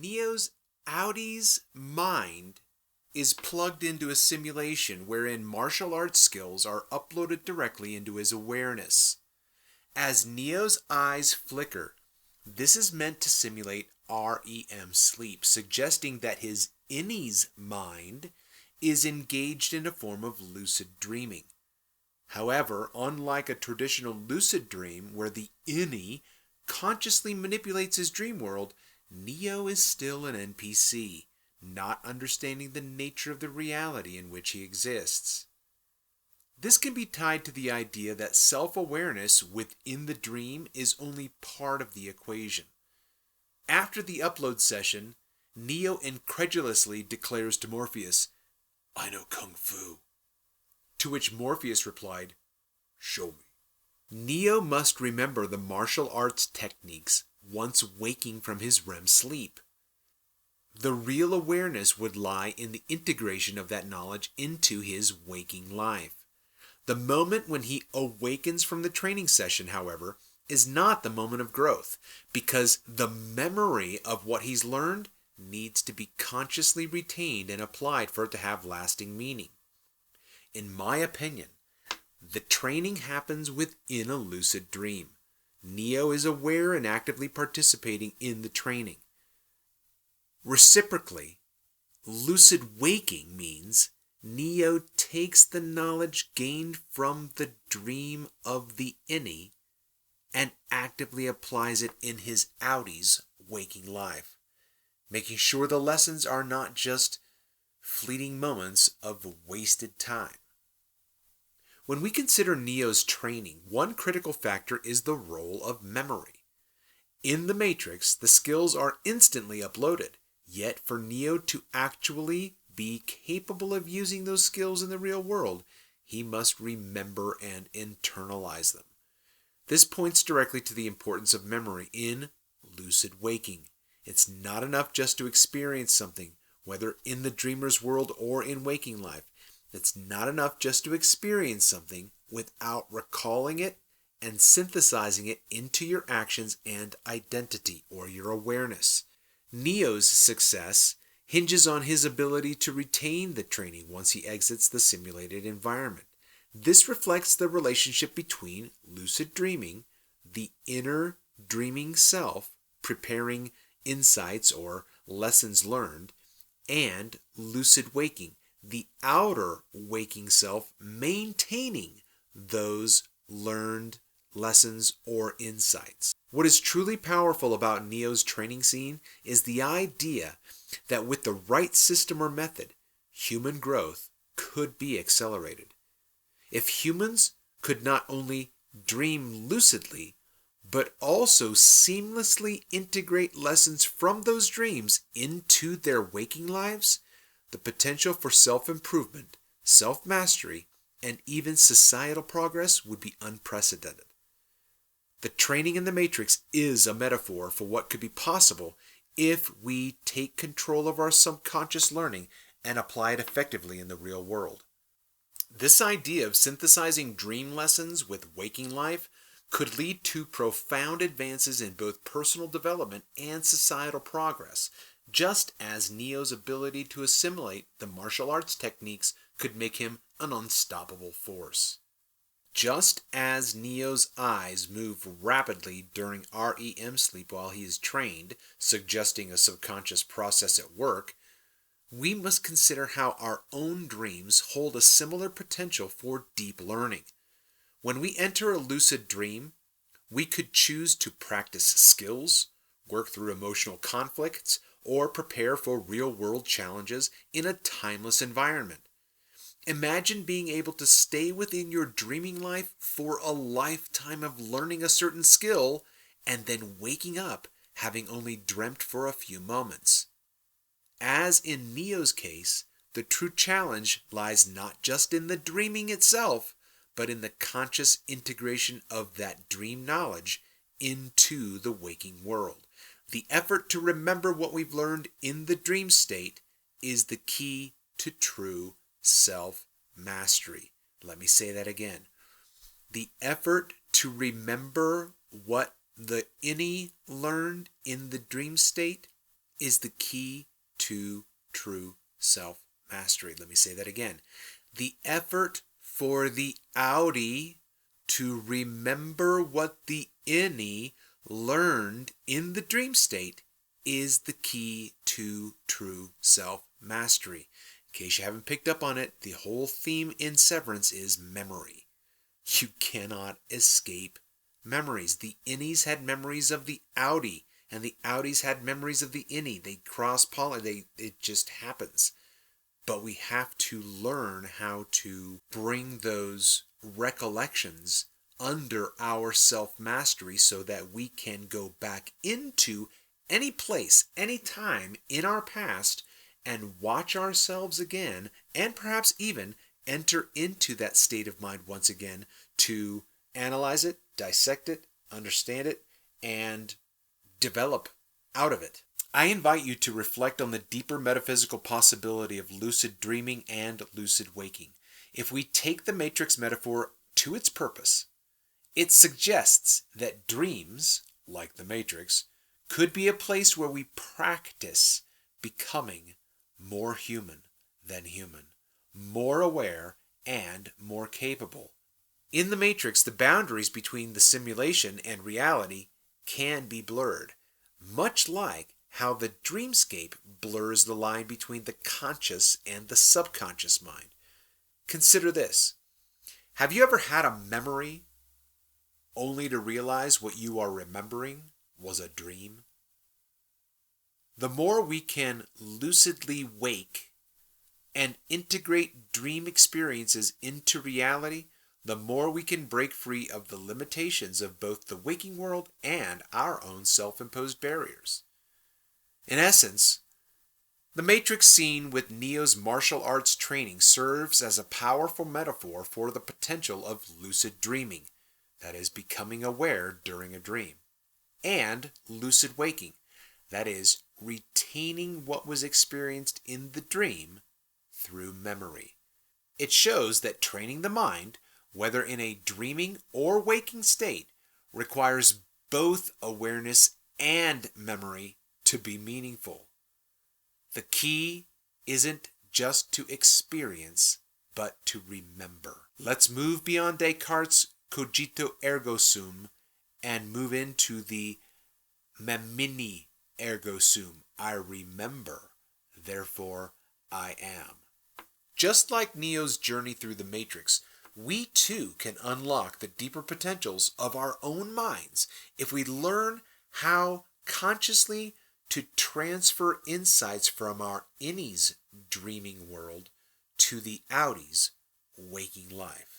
Neo's Audi's mind is plugged into a simulation wherein martial arts skills are uploaded directly into his awareness. As Neo's eyes flicker, this is meant to simulate REM sleep, suggesting that his innie's mind is engaged in a form of lucid dreaming. However, unlike a traditional lucid dream where the innie consciously manipulates his dream world, Neo is still an NPC, not understanding the nature of the reality in which he exists. This can be tied to the idea that self-awareness within the dream is only part of the equation. After the upload session, Neo incredulously declares to Morpheus, "I know Kung Fu." To which Morpheus replied, "Show me." Neo must remember the martial arts techniques once waking from his REM sleep. The real awareness would lie in the integration of that knowledge into his waking life. The moment when he awakens from the training session, however, is not the moment of growth, because the memory of what he's learned needs to be consciously retained and applied for it to have lasting meaning. In my opinion, the training happens within a lucid dream. Neo is aware and actively participating in the training. Reciprocally, lucid waking means Neo takes the knowledge gained from the dream of the innie and actively applies it in his Audi's waking life, making sure the lessons are not just fleeting moments of wasted time. When we consider Neo's training, one critical factor is the role of memory. In the Matrix, the skills are instantly uploaded, yet for Neo to actually be capable of using those skills in the real world, he must remember and internalize them. This points directly to the importance of memory in lucid waking. It's not enough just to experience something, whether in the dreamer's world or in waking life. It's not enough just to experience something without recalling it and synthesizing it into your actions and identity or your awareness. Neo's success hinges on his ability to retain the training once he exits the simulated environment. This reflects the relationship between lucid dreaming, the inner dreaming self preparing insights or lessons learned, and lucid waking, the outer waking self maintaining those learned lessons or insights. What is truly powerful about Neo's training scene is the idea that with the right system or method, human growth could be accelerated. If humans could not only dream lucidly, but also seamlessly integrate lessons from those dreams into their waking lives, the potential for self-improvement, self-mastery, and even societal progress would be unprecedented. The training in the Matrix is a metaphor for what could be possible if we take control of our subconscious learning and apply it effectively in the real world. This idea of synthesizing dream lessons with waking life could lead to profound advances in both personal development and societal progress, just as Neo's ability to assimilate the martial arts techniques could make him an unstoppable force. Just as Neo's eyes move rapidly during REM sleep while he is trained, suggesting a subconscious process at work, we must consider how our own dreams hold a similar potential for deep learning. When we enter a lucid dream, we could choose to practice skills, work through emotional conflicts, or prepare for real-world challenges in a timeless environment. Imagine being able to stay within your dreaming life for a lifetime of learning a certain skill and then waking up having only dreamt for a few moments. As in Neo's case, the true challenge lies not just in the dreaming itself, but in the conscious integration of that dream knowledge into the waking world. The effort to remember what we've learned in the dream state is the key to true self-mastery. Let me say that again. The effort to remember what the innie learned in the dream state is the key to true self-mastery. Let me say that again. The effort for the outie to remember what the innie learned in the dream state is the key to true self-mastery. In case you haven't picked up on it, the whole theme in Severance is memory. You cannot escape memories. The innies had memories of the outie, and the outies had memories of the innie. They cross-pollinate. It just happens. But we have to learn how to bring those recollections under our self-mastery so that we can go back into any place, any time in our past and watch ourselves again, and perhaps even enter into that state of mind once again to analyze it, dissect it, understand it, and develop out of it. I invite you to reflect on the deeper metaphysical possibility of lucid dreaming and lucid waking. If we take the matrix metaphor to its purpose, it suggests that dreams, like the matrix, could be a place where we practice becoming more human than human, more aware and more capable. In the matrix, the boundaries between the simulation and reality can be blurred, much like how the dreamscape blurs the line between the conscious and the subconscious mind. Consider this. Have you ever had a memory only to realize what you are remembering was a dream? The more we can lucidly wake and integrate dream experiences into reality, the more we can break free of the limitations of both the waking world and our own self-imposed barriers. In essence, the Matrix scene with Neo's martial arts training serves as a powerful metaphor for the potential of lucid dreaming, that is, becoming aware during a dream, and lucid waking, that is, retaining what was experienced in the dream through memory. It shows that training the mind, whether in a dreaming or waking state, requires both awareness and memory to be meaningful. The key isn't just to experience, but to remember. Let's move beyond Descartes' cogito ergo sum and move into the memini ergo sum. I remember, therefore I am. Just like Neo's journey through the Matrix, we too can unlock the deeper potentials of our own minds if we learn how consciously to transfer insights from our innie's dreaming world to the outie's waking life.